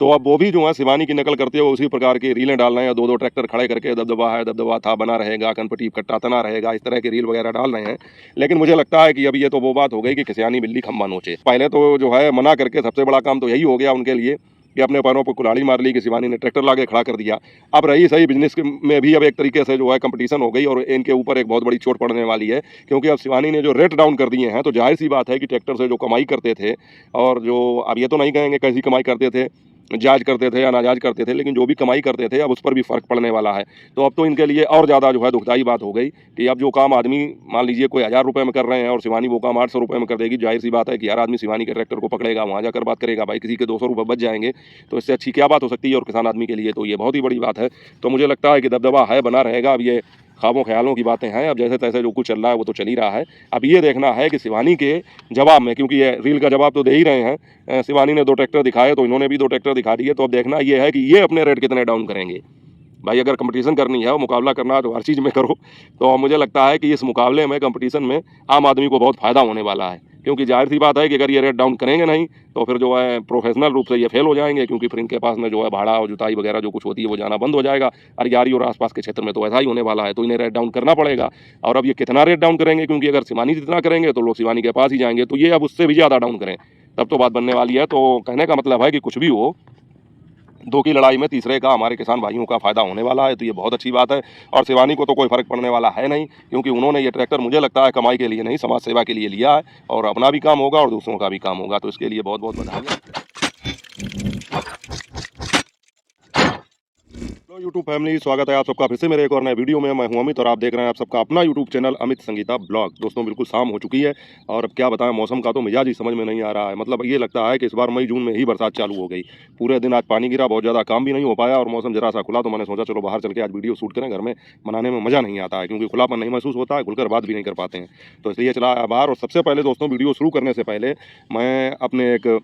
तो अब वो भी जो है शिवानी की नकल करते हुए उसी प्रकार की रीलें डाल रहे हैं, 2-2 ट्रैक्टर खड़े करके दबदबा है, दबदबा था, बना रहेगा, कनपटी कट्टा तना रहेगा, इस तरह की रील वगैरह डाल रहे हैं। लेकिन मुझे लगता है कि अब ये तो वो बात हो गई कि खिसियानी बिल्ली खंभा नोचे। पहले तो जो है मना करके सबसे बड़ा काम तो यही हो गया उनके लिए कि अपने पैरों पर कुल्हाड़ी मार ली कि शिवानी ने ट्रैक्टर लाके खड़ा कर दिया। अब रही सही बिजनेस में भी अब एक तरीके से जो है कंपटीशन हो गई और इनके ऊपर एक बहुत बड़ी चोट पड़ने वाली है, क्योंकि अब शिवानी ने जो रेट डाउन कर दिए हैं तो जाहिर सी बात है कि ट्रैक्टर से जो कमाई करते थे, और जो अब ये तो नहीं कहेंगे कैसी कमाई करते थे, जायज़ करते थे या नाजायज़ करते थे, लेकिन जो भी कमाई करते थे अब उस पर भी फ़र्क पड़ने वाला है। तो अब तो इनके लिए और ज़्यादा जो है दुखदाई बात हो गई कि अब जो काम आदमी मान लीजिए कोई ₹1000 में कर रहे हैं और शिवानी वो काम ₹800 में कर देगी, ज़ाहिर-सी बात है कि हर आदमी शिवानी के ट्रैक्टर को पकड़ेगा, वहाँ जाकर बात करेगा, भाई किसी के ₹200 बच जाएँगे, तो इससे अच्छी क्या बात हो सकती है। और किसान आदमी के लिए तो ये बहुत ही बड़ी बात है। तो मुझे लगता है कि दबदबा है, बना रहेगा। अब ये ख्वाबों ख़यालों की बातें हैं, अब जैसे-तैसे जो कुछ चल रहा है वो तो चल ही रहा है। अब ये देखना है कि शिवानी के जवाब में, क्योंकि ये रील का जवाब तो दे ही रहे हैं, शिवानी ने 2 ट्रैक्टर दिखाए तो इन्होंने भी 2 ट्रैक्टर दिखा दिए, तो अब देखना ये है कि ये अपने रेट कितने डाउन करेंगे। भाई अगर कंपटीशन करनी है और मुकाबला करना है तो हर चीज़ में करो। तो मुझे लगता है कि इस मुकाबले में, कंपटीशन में आम आदमी को बहुत फ़ायदा होने वाला है, क्योंकि ज़ाहिर-सी बात है कि अगर ये रेट डाउन करेंगे नहीं तो फिर जो है प्रोफेशनल रूप से ये फेल हो जाएँगे, क्योंकि फिर इनके पास में जो है भाड़ा और जुताई वगैरह जो कुछ होती है वो जाना बंद हो जाएगा। अरियारी और आस-पास के क्षेत्र में तो ऐसा ही होने वाला है, तो इन्हें रेट डाउन करना पड़ेगा। और अब ये कितना रेट डाउन करेंगे, क्योंकि अगर शिवानी जितना करेंगे तो लोग शिवानी के पास ही जाएँगे, तो ये अब उससे भी ज़्यादा डाउन करें, तब तो बात बनने वाली है। तो कहने का मतलब है कि कुछ भी हो, 2 की लड़ाई में तीसरे का हमारे किसान भाइयों का फ़ायदा होने वाला है, तो ये बहुत अच्छी बात है। और शिवानी को तो कोई फ़र्क पड़ने वाला है नहीं, क्योंकि उन्होंने ये ट्रैक्टर मुझे लगता है कमाई के लिए नहीं, समाज सेवा के लिए लिया है, और अपना भी काम होगा और दूसरों का भी काम होगा, तो इसके लिए बहुत-बहुत बधाई। हेलो यूट्यूब फैमिली, स्वागत है आप सबका फिर से मेरे एक और नए वीडियो में। मैं हूं अमित और आप देख रहे हैं आप सबका अपना YouTube channel Amit Sangeeta blog. दोस्तों बिल्कुल शाम हो चुकी है और अब क्या बताएं, मौसम का तो मिजाज ही समझ में नहीं आ रहा है। मतलब ये लगता है कि इस बार मई जून में ही बरसात चालू हो गई। पूरे दिन आज पानी गिरा, बहुत ज़्यादा काम भी नहीं हो पाया और मौसम जरा सा खुला, तो मैंने सोचा चलो बाहर चल के आज वीडियो शूट करें। घर में बनाने में मज़ा नहीं आता है, क्योंकि खुलापन नहीं महसूस होता है, खुलकर बात भी नहीं कर पाते हैं, तो इसलिए चला बाहर। और सबसे पहले दोस्तों, वीडियो शुरू करने से पहले मैं अपने एक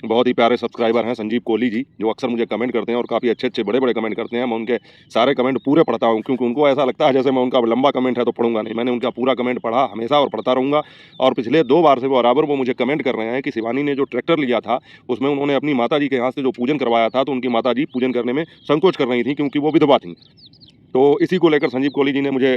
बहुत ही प्यारे सब्सक्राइबर हैं संजीव कोहली जी, जो अक्सर मुझे कमेंट करते हैं और काफ़ी अच्छे-अच्छे बड़े-बड़े कमेंट करते हैं। मैं उनके सारे कमेंट पूरे पढ़ता हूं, क्योंकि उनको ऐसा लगता है जैसे मैं उनका लंबा कमेंट है तो पढ़ूंगा नहीं। मैंने उनका पूरा कमेंट पढ़ा हमेशा और पढ़ता रहूँगा। और पिछले 2 बार से बराबर वो मुझे कमेंट कर रहे हैं कि शिवानी ने जो ट्रैक्टर लिया था, उसमें उन्होंने अपनी माताजी के यहाँ से जो पूजन करवाया था, तो उनकी माताजी पूजन करने में संकोच कर रही थी, क्योंकि वो विधवा थीं। तो इसी को लेकर संजीव कोहली जी ने मुझे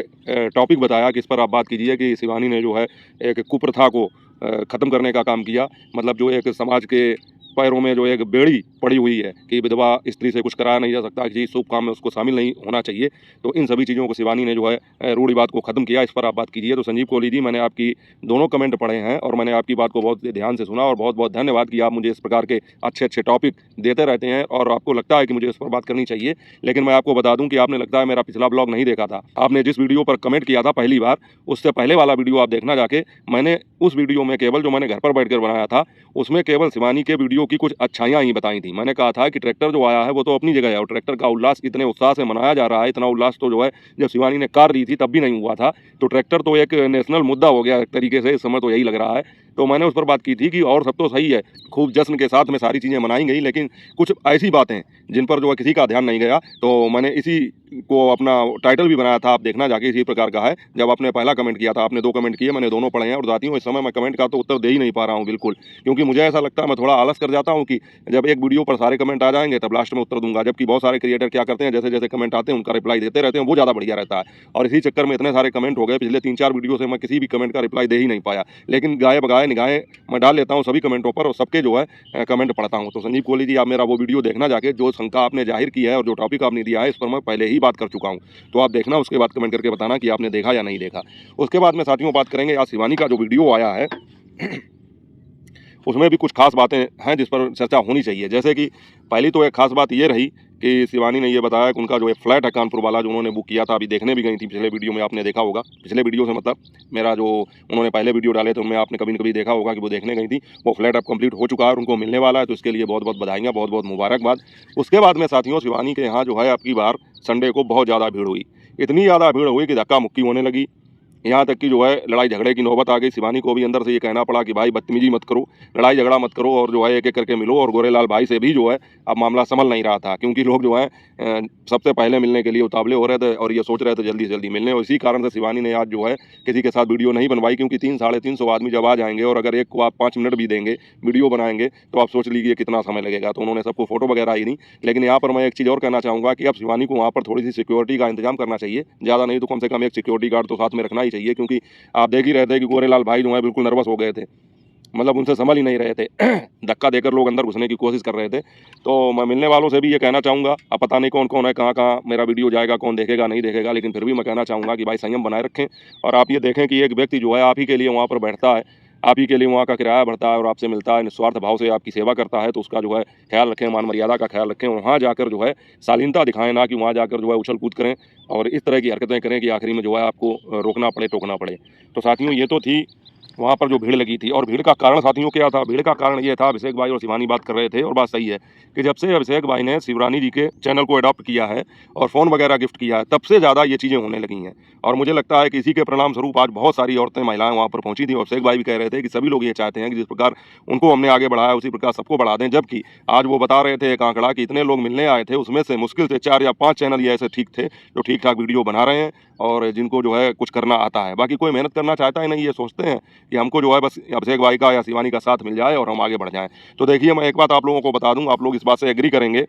टॉपिक बताया कि इस पर आप बात कीजिए कि शिवानी ने जो है एक कुप्रथा को ख़त्म करने का काम किया। मतलब जो एक समाज के पैरों में जो एक बेड़ी पड़ी हुई है कि विधवा स्त्री से कुछ कराया नहीं जा सकता, किसी शुभ काम में उसको शामिल नहीं होना चाहिए, तो इन सभी चीज़ों को शिवानी ने जो है रूढ़िवाद को ख़त्म किया। इस पर आप बात कीजिए। तो संजीव कोहली जी, मैंने आपकी दोनों कमेंट पढ़े हैं और मैंने आपकी बात को बहुत ध्यान से सुना, और बहुत-बहुत धन्यवाद कि आप मुझे इस प्रकार के अच्छे-अच्छे टॉपिक देते रहते हैं और आपको लगता है कि मुझे इस पर बात करनी चाहिए। लेकिन मैं आपको बता दूं कि आपने लगता है मेरा पिछला ब्लॉग नहीं देखा था। आपने जिस वीडियो पर कमेंट किया था पहली बार, उससे पहले वाला वीडियो आप देखना जाके। मैंने उस वीडियो में केवल, जो मैंने घर पर बैठकर बनाया था, उसमें केवल शिवानी के वीडियो की कुछ अच्छाइयाँ ही बताई थी। मैंने कहा था कि ट्रैक्टर जो आया है वो तो अपनी जगह है, और ट्रैक्टर का उल्लास इतने उत्साह से मनाया जा रहा है, इतना उल्लास तो जो है जब शिवानी ने कार दी थी तब भी नहीं हुआ था। तो ट्रैक्टर तो एक नेशनल मुद्दा हो गया एक तरीके से, इस समय तो यही लग रहा है। तो मैंने उस पर बात की थी कि और सब तो सही है, खूब जश्न के साथ में सारी चीज़ें मनाई गई, लेकिन कुछ ऐसी बातें जिन पर जो है किसी का ध्यान नहीं गया। तो मैंने इसी को अपना टाइटल भी बनाया था, आप देखना जाके, इसी प्रकार का है। जब आपने पहला कमेंट किया था, आपने 2 कमेंट किए, मैंने दोनों पढ़े हैं और साथियों इस समय मैं कमेंट का तो उत्तर दे ही नहीं पा रहा हूँ बिल्कुल, क्योंकि मुझे ऐसा लगता है, मैं थोड़ा आलस कर जाता हूँ कि जब एक वीडियो पर सारे कमेंट आ जाएंगे तब लास्ट में उत्तर दूंगा, जबकि बहुत सारे क्रिएटर क्या करते हैं, जैसे-जैसे कमेंट आते हैं उनका रिप्लाई देते रहते हैं, वो ज़्यादा बढ़िया रहता है। और इसी चक्कर में इतने सारे कमेंट हो गए, पिछले 3-4 वीडियो से मैं किसी भी कमेंट का रिप्लाई दे ही नहीं पाया। लेकिन गाए-बगाए निगाहें मैं डाल लेता हूँ सभी कमेंटों पर और सबके जो है कमेंट पढ़ता हूँ। तो संजीव कोहली जी, आप मेरा वो वीडियो देखना जाके, जो शंका आपने जाहिर की है और जो टॉपिक आपने दिया है, इस पर मैं पहले ही बात कर चुका हूँ। तो आप देखना, उसके बाद कमेंट करके बताना कि आपने देखा या नहीं देखा। उसके बाद में साथियों बात करेंगे आज शिवानी का जो वीडियो आया है उसमें भी कुछ खास बातें हैं जिस पर चर्चा होनी चाहिए। जैसे कि पहली तो एक खास बात ये रही कि शिवानी ने ये बताया कि उनका जो एक फ्लैट है कानपुर वाला, जो उन्होंने बुक किया था, अभी देखने भी गई थी। पिछले वीडियो में आपने देखा होगा, पिछले वीडियो से मतलब मेरा जो उन्होंने पहले वीडियो डाले थे उनमें आपने कभी न कभी देखा होगा कि वो देखने गई थी। वो फ्लैट अब कंप्लीट हो चुका है और उनको मिलने वाला है, तो इसके लिए बहुत-बहुत बधाइयाँ, बहुत-बहुत मुबारकबाद। उसके बाद में साथियों, शिवानी के यहाँ जो है अब की बार संडे को बहुत ज़्यादा भीड़ हुई। इतनी ज़्यादा भीड़ हुई कि धक्का मुक्की होने लगी। यहाँ तक कि जो है लड़ाई झगड़े की नौबत आ गई। शिवानी को भी अंदर से ये कहना पड़ा कि भाई बदतमीजी मत करो, लड़ाई झगड़ा मत करो, और जो है एक एक करके मिलो। और गोरेलाल भाई से भी जो है अब मामला संभल नहीं रहा था, क्योंकि लोग जो है सबसे पहले मिलने के लिए उतावले हो रहे थे और ये सोच रहे थे जल्दी से जल्दी मिलने। और इसी कारण से शिवानी ने आज जो है किसी के साथ वीडियो नहीं बनवाई, क्योंकि 300-350 आदमी जब आ जाएंगे और अगर एक को आप 5 मिनट भी देंगे वीडियो बनाएंगे तो आप सोच लीजिए कितना समय लगेगा। तो उन्होंने सबको फोटो वगैरह ही नहीं। लेकिन यहाँ पर मैं एक चीज़ और कहना चाहूँगा कि अब शिवानी को वहाँ पर थोड़ी सी सिक्योरिटी का इंतजाम करना चाहिए। ज़्यादा नहीं तो कम से कम एक सिक्योरिटी गार्ड तो साथ में रखना ही चाहिए, क्योंकि आप देख ही रहे थे कि गोरेलाल भाई जो है बिल्कुल नर्वस हो गए थे, मतलब उनसे संभल ही नहीं रहे थे। धक्का देकर लोग अंदर घुसने की कोशिश कर रहे थे। तो मैं मिलने वालों से भी ये कहना चाहूँगा, अब पता नहीं कौन कौन है, कहाँ कहाँ मेरा वीडियो जाएगा, कौन देखेगा नहीं देखेगा, लेकिन फिर भी मैं कहना चाहूँगा कि भाई संयम बनाए रखें। और आप ये देखें कि एक व्यक्ति जो है आप ही के लिए वहाँ पर बैठता है, आप ही के लिए वहाँ का किराया भरता है और आपसे मिलता है, निस्वार्थ भाव से आपकी सेवा करता है, तो उसका जो है ख्याल रखें, मान मर्यादा का ख्याल रखें। वहाँ जाकर जो है शालीनता दिखाएं, ना कि वहाँ जाकर जो है उछल कूद करें और इस तरह की हरकतें करें कि आखिरी में जो है आपको रोकना पड़े, टोकना पड़े। तो साथियों, ये तो थी वहाँ पर जो भीड़ लगी थी। और भीड़ का कारण साथियों क्या था? भीड़ का कारण ये था, अभिषेक भाई और शिवानी बात कर रहे थे और बात सही है कि जब से अभिषेक भाई ने शिवरानी जी के चैनल को अडॉप्ट किया है और फ़ोन वगैरह गिफ्ट किया है, तब से ज़्यादा ये चीज़ें होने लगी हैं। और मुझे लगता है कि इसी के परिणाम स्वरूप आज बहुत सारी औरतें, महिलाएं वहाँ पर पहुंची थी। और अभिषेक भाई भी कह रहे थे कि सभी लोग ये चाहते हैं कि जिस प्रकार उनको हमने आगे बढ़ाया उसी प्रकार सबको बढ़ा दें। जबकि आज वो बता रहे थे एक आंकड़ा कि इतने लोग मिलने आए थे, उसमें से मुश्किल से 4 या 5 चैनल ये ऐसे ठीक थे जो ठीक ठाक वीडियो बना रहे हैं और जिनको जो है कुछ करना आता है। बाकी कोई मेहनत करना चाहता है नहीं, ये सोचते हैं कि हमको जो है बस अभिषेक भाई का या शिवानी का साथ मिल जाए और हम आगे बढ़ जाएं। तो देखिए, मैं एक बात आप लोगों को बता दूं, आप लोग इस बात से एग्री करेंगे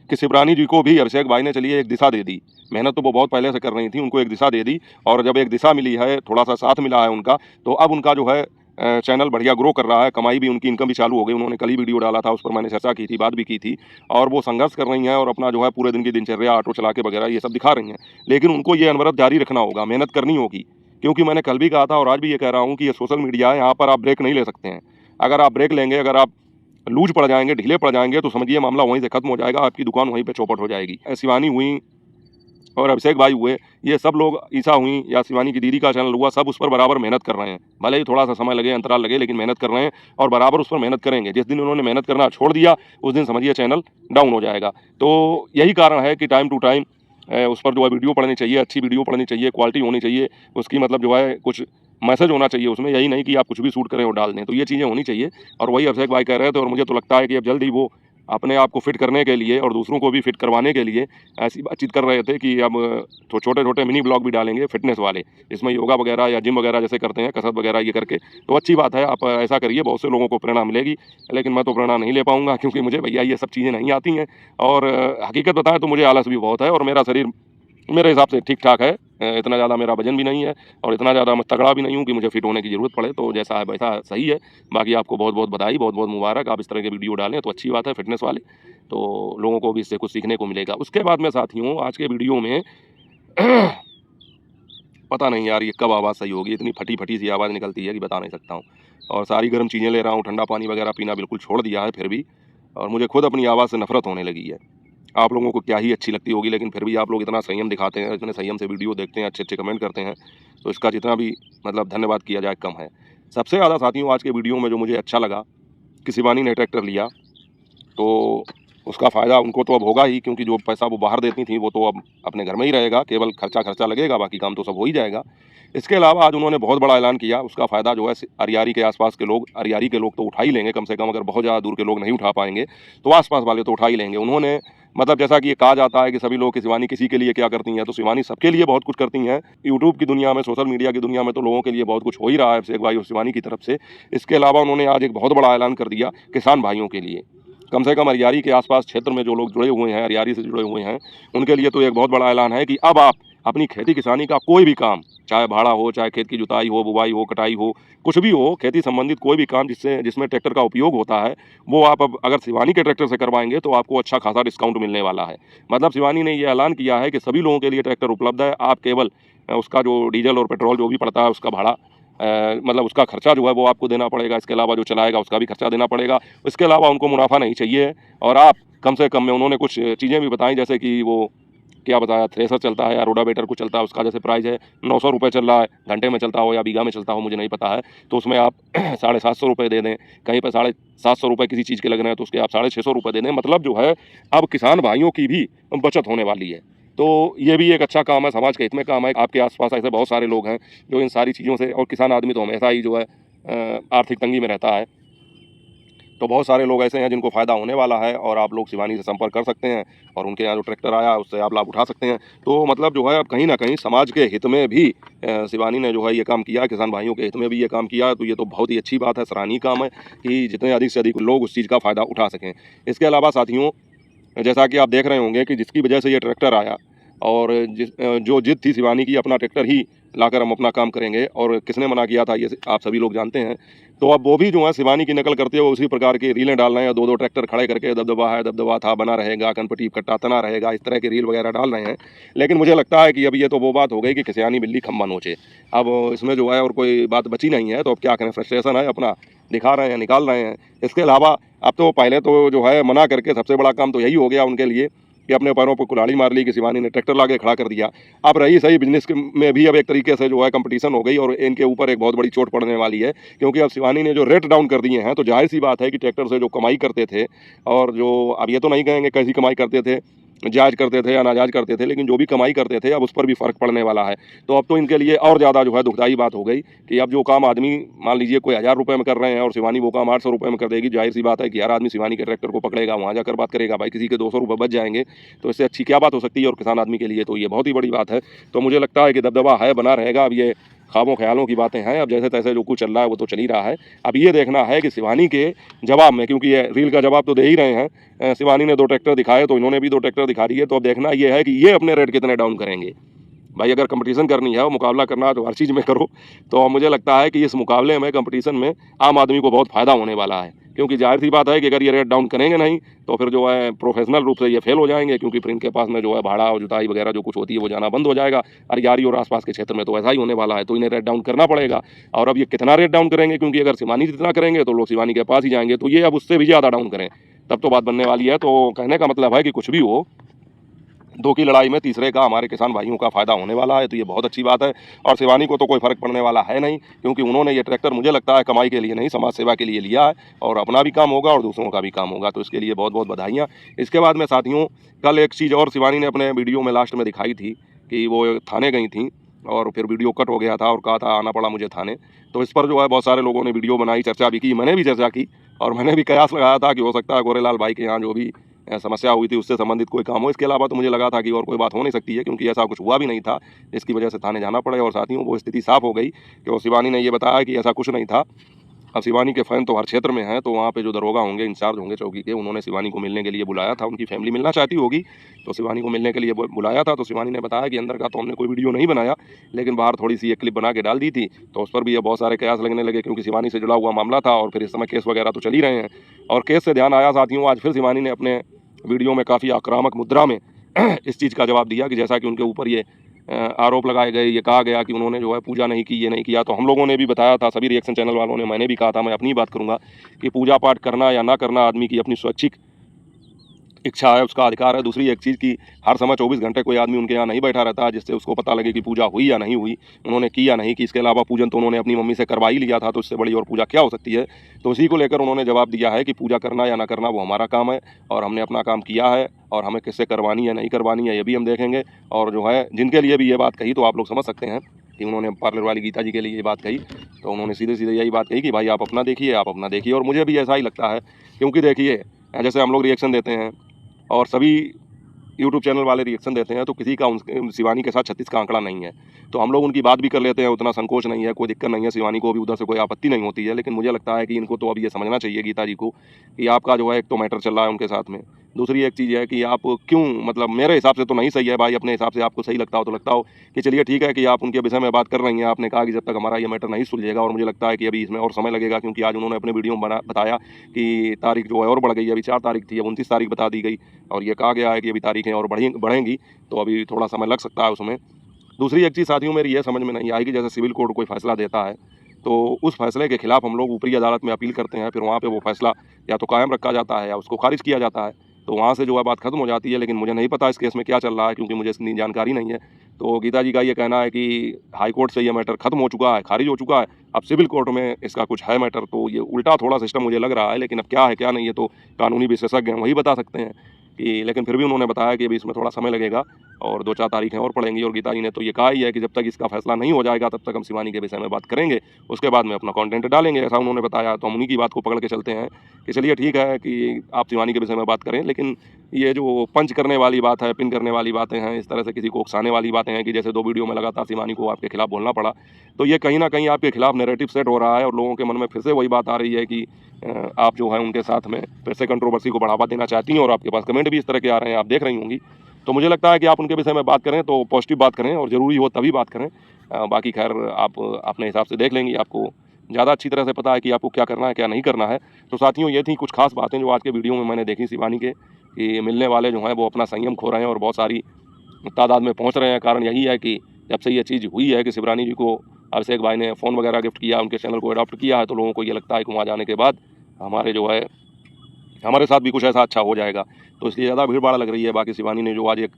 कि शिवरानी जी को भी अभिषेक भाई ने चलिए एक दिशा दे दी। मेहनत तो वो बहुत पहले से कर रही थी, उनको एक दिशा दे दी। और जब एक दिशा मिली है, थोड़ा सा साथ मिला है उनका, तो अब उनका जो है चैनल बढ़िया ग्रो कर रहा है, कमाई भी उनकी, इनकम भी चालू हो गई। उन्होंने कल ही वीडियो डाला था, उस पर मैंने चर्चा की थी, बात भी की थी। और वो संघर्ष कर रही हैं और अपना जो है पूरे दिन की दिनचर्या ऑटो चला के वगैरह ये सब दिखा रही हैं। लेकिन उनको ये अनवरत जारी रखना होगा, मेहनत करनी होगी। क्योंकि मैंने कल भी कहा था और आज भी ये कह रहा हूँ कि ये सोशल मीडिया है, यहाँ पर आप ब्रेक नहीं ले सकते हैं। अगर आप ब्रेक लेंगे, अगर आप लूज पड़ जाएंगे, ढीले पड़ जाएंगे, तो समझिए मामला वहीं से खत्म हो जाएगा, आपकी दुकान वहीं पे चौपट हो जाएगी। शिवानी हुई और अभिषेक भाई हुए, ये सब लोग, ईसा हुई या शिवानी की दीदी का चैनल हुआ, सब उस पर बराबर मेहनत कर रहे हैं। भले ही थोड़ा सा समय लगे, अंतराल लगे, लेकिन मेहनत कर रहे हैं और बराबर उस पर मेहनत करेंगे। जिस दिन उन्होंने मेहनत करना छोड़ दिया, उस दिन समझिए चैनल डाउन हो जाएगा। तो यही कारण है कि टाइम टू टाइम उस पर जो है वीडियो पड़नी चाहिए, अच्छी वीडियो पड़नी चाहिए, क्वालिटी होनी चाहिए उसकी, मतलब जो है कुछ मैसेज होना चाहिए उसमें, यही नहीं कि आप कुछ भी शूट करें और डाल दें। तो ये चीज़ें होनी चाहिए और वही अभिषेक भाई कह रहे थे। और मुझे तो लगता है कि अब जल्द ही वो अपने आप को फिट करने के लिए और दूसरों को भी फिट करवाने के लिए ऐसी बातचीत कर रहे थे कि अब तो छोटे छोटे मिनी ब्लॉग भी डालेंगे फिटनेस वाले, इसमें योगा वगैरह या जिम वगैरह जैसे करते हैं, कसरत वगैरह ये करके। तो अच्छी बात है, आप ऐसा करिए, बहुत से लोगों को प्रेरणा मिलेगी। लेकिन मैं तो प्रेरणा नहीं ले पाऊंगा, क्योंकि मुझे भैया ये सब चीज़ें नहीं आती हैं। और हकीकत बताएं तो मुझे आलस भी बहुत है और मेरा शरीर मेरे हिसाब से ठीक ठाक है। इतना ज़्यादा मेरा वजन भी नहीं है और इतना ज़्यादा मैं तगड़ा भी नहीं हूँ कि मुझे फिट होने की ज़रूरत पड़े। तो जैसा है वैसा सही है। बाकी आपको बहुत बहुत बधाई, बहुत बहुत मुबारक, आप इस तरह के वीडियो डालें तो अच्छी बात है, फिटनेस वाले, तो लोगों को भी इससे कुछ सीखने को मिलेगा। उसके बाद में साथियों, आज के वीडियो में पता नहीं यार ये कब आवाज़ सही होगी, इतनी फटी फटी सी आवाज़ निकलती है कि बता नहीं सकता हूँ। और सारी गर्म चीज़ें ले रहा हूँ, ठंडा पानी वगैरह पीना बिल्कुल छोड़ दिया है फिर भी, और मुझे खुद अपनी आवाज़ से नफरत होने लगी है। आप लोगों को क्या ही अच्छी लगती होगी, लेकिन फिर भी आप लोग इतना संयम दिखाते हैं, इतने संयम से वीडियो देखते हैं, अच्छे अच्छे कमेंट करते हैं, तो इसका जितना भी मतलब धन्यवाद किया जाए कम है। सबसे ज़्यादा साथियों आज के वीडियो में जो मुझे अच्छा लगा कि शिवानी ने ट्रैक्टर लिया, तो उसका फ़ायदा उनको तो अब होगा ही, क्योंकि जो पैसा वो बाहर देती थी वो तो अब अपने घर में ही रहेगा, केवल खर्चा लगेगा, बाकी काम तो सब हो ही जाएगा। इसके अलावा आज उन्होंने बहुत बड़ा ऐलान किया, उसका फ़ायदा जो है अरियारी के आसपास के लोग, अरियारी के लोग तो उठा ही लेंगे कम से कम, अगर बहुत ज़्यादा दूर के लोग नहीं उठा पाएंगे तो आसपास वाले तो उठा ही लेंगे। उन्होंने मतलब जैसा कि ये कहा जाता है कि सभी लोग कि शिवानी किसी के लिए क्या करती हैं, तो शिवानी सबके लिए बहुत कुछ करती हैं। यूट्यूब की दुनिया में, सोशल मीडिया की दुनिया में तो लोगों के लिए बहुत कुछ हो ही रहा है अभिषेक भाई और शिवानी की तरफ से। इसके अलावा उन्होंने आज एक बहुत बड़ा ऐलान कर दिया किसान भाइयों के लिए, कम से कम अरियारी के आसपास क्षेत्र में जो लोग जुड़े हुए हैं, अरियारी से जुड़े हुए हैं, उनके लिए तो एक बहुत बड़ा ऐलान है कि अब आप अपनी खेती किसानी का कोई भी काम, चाहे भाड़ा हो, चाहे खेत की जुताई हो, बुवाई हो, कटाई हो, कुछ भी हो, खेती संबंधित कोई भी काम जिसमें ट्रैक्टर का उपयोग होता है, वो आप अब अगर शिवानी के ट्रैक्टर से करवाएंगे तो आपको अच्छा खासा डिस्काउंट मिलने वाला है। मतलब शिवानी ने ये ऐलान किया है कि सभी लोगों के लिए ट्रैक्टर उपलब्ध है। आप केवल उसका जो डीजल और पेट्रोल जो भी पड़ता है उसका भाड़ा, मतलब उसका खर्चा जो है वो आपको देना पड़ेगा। इसके अलावा जो चलाएगा उसका भी खर्चा देना पड़ेगा। इसके अलावा उनको मुनाफा नहीं चाहिए। और आप कम से कम में उन्होंने कुछ चीज़ें भी बताई, जैसे कि वो क्या बताया, थ्रेसर चलता है या रोडावेटर को चलता है, उसका जैसे प्राइस है 900 रुपये चल रहा है, घंटे में चलता हो या बीघा में चलता हो मुझे नहीं पता है, तो उसमें आप 750 रुपये दे दें। कहीं पर 750 रुपये किसी चीज़ के लग रहे हैं तो उसके आप 650 रुपये दे दें। मतलब जो है अब किसान भाइयों की भी बचत होने वाली है। तो ये भी एक अच्छा काम है, समाज के हित में काम है। आपके आसपास ऐसे बहुत सारे लोग हैं जो इन सारी चीज़ों से, और किसान आदमी तो हमेशा ही जो है आर्थिक तंगी में रहता है, तो बहुत सारे लोग ऐसे हैं जिनको फ़ायदा होने वाला है और आप लोग शिवानी से संपर्क कर सकते हैं और उनके यहाँ जो ट्रैक्टर आया उससे आप लाभ उठा सकते हैं। तो मतलब जो है अब कहीं न कहीं समाज के हित में भी शिवानी ने जो है ये काम किया, किसान भाइयों के हित में भी ये काम किया, तो ये तो बहुत ही अच्छी बात है, सराहनीय काम है कि जितने अधिक से अधिक लोग उस चीज़ का फ़ायदा उठा सकें। इसके अलावा साथियों, जैसा कि आप देख रहे होंगे कि जिसकी वजह से ये ट्रैक्टर आया और जो जिद थी शिवानी की, अपना ट्रैक्टर ही लाकर हम अपना काम करेंगे, और किसने मना किया था ये आप सभी लोग जानते हैं। तो अब वो भी जो है शिवानी की नकल करते हुए उसी प्रकार की रीलें डाल रहे हैं, 2-2 ट्रैक्टर खड़े करके दबदबा है, दबदबा था, बना रहेगा, कनपटी कट्टा तना रहेगा, इस तरह की रील वगैरह डाल रहे हैं। लेकिन मुझे लगता है कि अब ये तो वो बात हो गई कि किसियानी बिल्ली खम्बा नोचे। अब इसमें जो है और कोई बात बची नहीं है, तो अब क्या करें, फ्रस्ट्रेशन है, अपना दिखा रहे हैं, निकाल रहे हैं। इसके अलावा अब तो पहले तो जो है मना करके सबसे बड़ा काम तो यही हो गया उनके लिए कि अपने पैरों पर कुल्हाड़ी मार ली कि शिवानी ने ट्रैक्टर लाके खड़ा कर दिया। अब रही सही बिजनेस में भी अब एक तरीके से जो है कंपटीशन हो गई और इनके ऊपर एक बहुत बड़ी चोट पड़ने वाली है, क्योंकि अब शिवानी ने जो रेट डाउन कर दिए हैं, तो जाहिर सी बात है कि ट्रैक्टर से जो कमाई करते थे, और जो अब ये तो नहीं कहेंगे कैसी कमाई करते थे, जायज़ करते थे या नाजायज़ करते थे, लेकिन जो भी कमाई करते थे अब उस पर भी फ़र्क पड़ने वाला है। तो अब तो इनके लिए और ज़्यादा जो है दुखदाई बात हो गई कि अब जो काम आदमी मान लीजिए कोई 1000 रुपये में कर रहे हैं और शिवानी वो काम 800 रुपये में कर देगी, जाहिर सी बात है कि हर आदमी शिवानी के ट्रैक्टर को पकड़ेगा, वहाँ जाकर बात करेगा, भाई किसी के 200 रुपये बच जाएंगे, तो इससे अच्छी क्या बात हो सकती है। और किसान आदमी के लिए तो ये बहुत ही बड़ी बात है। तो मुझे लगता है कि दबदबा है, बना रहेगा। अब ये ख्वाबों ख्यालों की बातें हैं, अब जैसे तैसे जो कुछ चल रहा है वो तो चल ही रहा है। अब ये देखना है कि शिवानी के जवाब में, क्योंकि ये रील का जवाब तो दे ही रहे हैं, शिवानी ने 2 ट्रैक्टर दिखाए तो इन्होंने भी 2 ट्रैक्टर दिखा दिए, तो अब देखना ये है कि ये अपने रेट कितने डाउन करेंगे। भाई अगर कंपटीशन करनी है और मुकाबला करना है तो हर चीज़ में करो। तो मुझे लगता है कि इस मुकाबले में, कंपटीशन में आम आदमी को बहुत फ़ायदा होने वाला है, क्योंकि जाहिर सी बात है कि अगर ये रेट डाउन करेंगे नहीं तो फिर जो है प्रोफेशनल रूप से ये फेल हो जाएंगे, क्योंकि फिर इनके पास में जो है भाड़ा और जुताई वगैरह जो कुछ होती है वो जाना बंद हो जाएगा। अरियारी और आसपास के क्षेत्र में तो ऐसा ही होने वाला है, तो इन्हें रेट डाउन करना पड़ेगा। और अब ये कितना रेट डाउन करेंगे, क्योंकि अगर शिवानी जितना करेंगे तो लोग शिवानी के पास ही जाएंगे, तो ये अब उससे भी ज़्यादा डाउन करें तब तो बात बनने वाली है। तो कहने का मतलब है कि कुछ भी हो, 2 की लड़ाई में तीसरे का हमारे किसान भाइयों का फ़ायदा होने वाला है, तो ये बहुत अच्छी बात है। और शिवानी को तो कोई फ़र्क पड़ने वाला है नहीं, क्योंकि उन्होंने ये ट्रैक्टर मुझे लगता है कमाई के लिए नहीं, समाज सेवा के लिए लिया है, और अपना भी काम होगा और दूसरों का भी काम होगा, तो इसके लिए बहुत बहुत बधाइयाँ। इसके बाद में साथियों, कल एक चीज़ और शिवानी ने अपने वीडियो में लास्ट में दिखाई थी कि वो थाने गई थी और फिर वीडियो कट हो गया था और कहा था आना पड़ा मुझे थाने। तो इस पर जो है बहुत सारे लोगों ने वीडियो बनाई, चर्चा भी की, मैंने भी चर्चा की, और मैंने भी कयास लगाया था कि हो सकता है गोरेलाल भाई के यहाँ जो भी समस्या हुई थी उससे संबंधित कोई काम हो। इसके अलावा तो मुझे लगा था कि और कोई बात हो नहीं सकती है, क्योंकि ऐसा कुछ हुआ भी नहीं था जिसकी वजह से थाने जाना पड़े। और साथियों वो स्थिति साफ हो गई कि वो शिवानी ने ये बताया कि ऐसा कुछ नहीं था। अब शिवानी के फ़ैन तो हर क्षेत्र में हैं, तो वहाँ पे जो दरोगा होंगे, इंचार्ज होंगे चौकी के, उन्होंने शिवानी को मिलने के लिए बुलाया था। उनकी फैमिली मिलना चाहती होगी, तो शिवानी को मिलने के लिए बुलाया था। तो शिवानी ने बताया कि अंदर का तो हमने कोई वीडियो नहीं बनाया, लेकिन बाहर थोड़ी-सी एक क्लिप बना के डाल दी थी, तो उस पर भी ये बहुत सारे कयास लगने लगे, क्योंकि शिवानी से जुड़ा हुआ मामला था और फिर इस समय केस वगैरह तो चल ही रहे हैं। और केस से ध्यान आया साथियों, आज फिर शिवानी ने अपने वीडियो में काफ़ी आक्रामक मुद्रा में इस चीज़ का जवाब दिया कि जैसा कि उनके ऊपर ये आरोप लगाए गए, ये कहा गया कि उन्होंने जो है पूजा नहीं की, ये नहीं किया। तो हम लोगों ने भी बताया था, सभी रिएक्शन चैनल वालों ने, मैंने भी कहा था, मैं अपनी बात करूंगा कि पूजा पाठ करना या ना करना आदमी की अपनी स्वैच्छिक इच्छा है, उसका अधिकार है। दूसरी एक चीज़ कि हर समय 24 घंटे कोई आदमी उनके यहाँ नहीं बैठा रहता जिससे उसको पता लगे कि पूजा हुई या नहीं हुई, उन्होंने की या नहीं की। इसके अलावा पूजन तो उन्होंने अपनी मम्मी से करवा ही लिया था, तो इससे बड़ी और पूजा क्या हो सकती है। तो उसी को लेकर उन्होंने जवाब दिया है कि पूजा करना या ना करना वो हमारा काम है, और हमने अपना काम किया है, और हमें किससे करवानी है नहीं करवानी है ये भी हम देखेंगे। और जो है जिनके लिए भी ये बात कही, तो आप लोग समझ सकते हैं कि उन्होंने पार्लर वाली गीता जी के लिए ये बात कही, तो उन्होंने सीधे सीधे यही बात कही कि भाई आप अपना देखिए, आप अपना देखिए। और मुझे भी ऐसा ही लगता है, क्योंकि देखिए जैसे हम लोग रिएक्शन देते हैं और सभी यूट्यूब चैनल वाले रिएक्शन देते हैं, तो किसी का उन शिवानी के साथ 36 का आंकड़ा नहीं है, तो हम लोग उनकी बात भी कर लेते हैं, उतना संकोच नहीं है, कोई दिक्कत नहीं है, शिवानी को भी उधर से कोई आपत्ति नहीं होती है। लेकिन मुझे लगता है कि इनको तो अब ये समझना चाहिए गीता जी को कि आपका जो है एक तो मैटर चल रहा है उनके साथ में, दूसरी एक चीज़ है कि आप क्यों, मतलब मेरे हिसाब से तो नहीं सही है भाई, अपने हिसाब से आपको सही लगता हो तो लगता हो कि चलिए ठीक है कि आप उनके विषय में बात कर रही हैं। आपने कहा कि जब तक हमारा ये मैटर नहीं सुलझेगा, और मुझे लगता है कि अभी इसमें और समय लगेगा, क्योंकि आज उन्होंने अपने वीडियो में बताया कि तारीख जो है और बढ़ गई है, अभी 4 तारीख थी, अब 29 तारीख बता दी गई, और ये कहा गया है कि अभी तारीखें और बढ़ेंगी, तो अभी थोड़ा समय लग सकता है उसमें। दूसरी एक चीज़ साथियों मेरी ये समझ में नहीं आई कि जैसे सिविल कोर्ट कोई फैसला देता है, तो उस फैसले के खिलाफ हम लोग ऊपरी अदालत में अपील करते हैं, फिर वहाँ पे वो फैसला या तो कायम रखा जाता है या उसको खारिज किया जाता है, तो वहाँ से जो है बात खत्म हो जाती है। लेकिन मुझे नहीं पता इस केस में क्या चल रहा है, क्योंकि मुझे इसकी जानकारी नहीं है। तो गीता जी का ये कहना है कि हाई कोर्ट से ये मैटर खत्म हो चुका है, खारिज हो चुका है, अब सिविल कोर्ट में इसका कुछ है मैटर, तो ये उल्टा थोड़ा सिस्टम मुझे लग रहा है। लेकिन अब क्या है क्या नहीं, ये तो कानूनी विशेषज्ञ हैं, वही बता सकते हैं कि। लेकिन फिर भी उन्होंने बताया कि अभी इसमें थोड़ा समय लगेगा, और 2-4 तारीखें और पड़ेंगी और गीता जी ने तो ये कहा ही है कि जब तक इसका फैसला नहीं हो जाएगा तब तक हम शिवानी के विषय में बात करेंगे, उसके बाद में अपना कंटेंट डालेंगे, ऐसा उन्होंने बताया। तो हम उन्हीं की बात को पकड़ के चलते हैं कि चलिए ठीक है कि आप शिवानी के विषय में बात करें, लेकिन ये जो पंच करने वाली बात है, पिन करने वाली बातें हैं, इस तरह से किसी को उकसाने वाली बातें हैं कि जैसे 2 वीडियो में लगातार शिवानी को आपके खिलाफ बोलना पड़ा, तो ये कहीं न कहीं आपके खिलाफ नैरेटिव सेट हो रहा है और लोगों के मन में फिर से वही बात आ रही है कि आप जो है उनके साथ में फिर से कंट्रोवर्सी को बढ़ावा देना चाहती हैं और आपके पास कमेंट भी इस तरह के आ रहे हैं, आप देख रही होंगी। तो मुझे लगता है कि आप उनके विषय में बात करें तो पॉजिटिव बात करें और ज़रूरी हो तभी बात करें। बाकी खैर आप अपने हिसाब से देख लेंगी, आपको ज़्यादा अच्छी तरह से पता है कि आपको क्या करना है, क्या नहीं करना है। तो साथियों, ये थी कुछ खास बातें जो आज के वीडियो में मैंने देखी शिवानी के, कि मिलने वाले जो हैं वो अपना संयम खो रहे हैं और बहुत सारी तादाद में पहुँच रहे हैं। कारण यही है कि जब से ये चीज़ हुई है कि शिवरानी जी को अभिषेक भाई ने फ़ोन वगैरह गिफ्ट किया, उनके चैनल को अडॉप्ट किया है, तो लोगों को ये लगता है कि वहाँ जाने के बाद हमारे जो है हमारे साथ भी कुछ ऐसा अच्छा हो जाएगा, तो इसलिए ज़्यादा भीड़-भाड़ लग रही है। बाकी शिवानी ने जो आज एक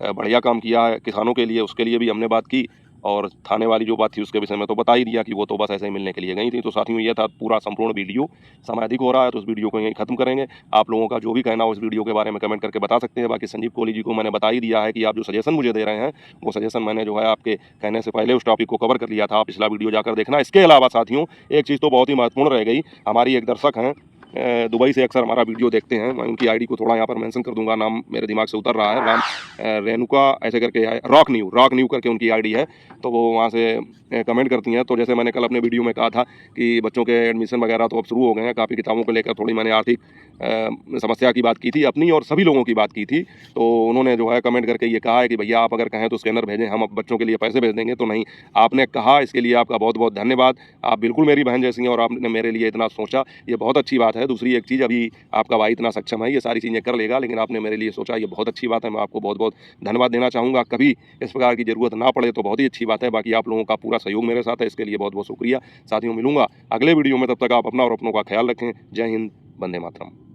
बढ़िया काम किया है किसानों के लिए, उसके लिए भी हमने बात की और थाने वाली जो बात थी उसके विषय में तो बता ही दिया कि वो तो बस ऐसे ही मिलने के लिए गई थी। तो साथियों, ये था पूरा संपूर्ण वीडियो। समय अधिक हो रहा है तो उस वीडियो को यहीं ख़त्म करेंगे। आप लोगों का जो भी कहना हो इस वीडियो के बारे में कमेंट करके बता सकते हैं। बाकी संजीव कोहली जी को मैंने बता ही दिया है कि आप जो सजेशन मुझे दे रहे हैं, वो सजेशन मैंने जो है आपके कहने से पहले उस टॉपिक को कवर कर लिया था। आप पिछला वीडियो जाकर देखना। इसके अलावा साथियों, एक चीज़ तो बहुत ही महत्वपूर्ण रह गई। हमारी एक दर्शक हैं, दुबई से अक्सर हमारा वीडियो देखते हैं। मैं उनकी आईडी को थोड़ा यहाँ पर मेंशन कर दूंगा, नाम मेरे दिमाग से उतर रहा है। राम रेणुका ऐसे करके है, रॉक न्यू करके उनकी आईडी है। तो वो वहाँ से कमेंट करती हैं। तो जैसे मैंने कल अपने वीडियो में कहा था कि बच्चों के एडमिशन वगैरह तो अब शुरू हो गए हैं, काफ़ी किताबों को लेकर थोड़ी मैंने आर्थिक समस्या की बात की थी अपनी और सभी लोगों की बात की थी। तो उन्होंने जो है कमेंट करके ये कहा है कि भैया आप अगर कहें तो स्कैनर भेजें, हम अब बच्चों के लिए पैसे भेज देंगे। तो नहीं, आपने कहा, इसके लिए आपका बहुत बहुत धन्यवाद। आप बिल्कुल मेरी बहन जैसी हैं और आपने मेरे लिए इतना सोचा, ये बहुत अच्छी बात है। दूसरी एक चीज़, अभी आपका भाई इतना सक्षम है, ये सारी चीज़ें कर लेगा, लेकिन आपने मेरे लिए सोचा, ये बहुत अच्छी बात है। मैं आपको बहुत बहुत धन्यवाद देना चाहूँगा। कभी इस प्रकार की ज़रूरत ना पड़े तो बहुत ही अच्छी बात है। बाकी आप लोगों का पूरा सहयोग मेरे साथ है, इसके लिए बहुत बहुत शुक्रिया। साथियों, मिलूंगा अगले वीडियो में, तब तक आप अपना और अपनों का ख्याल रखें। जय हिंद, वंदे मातरम।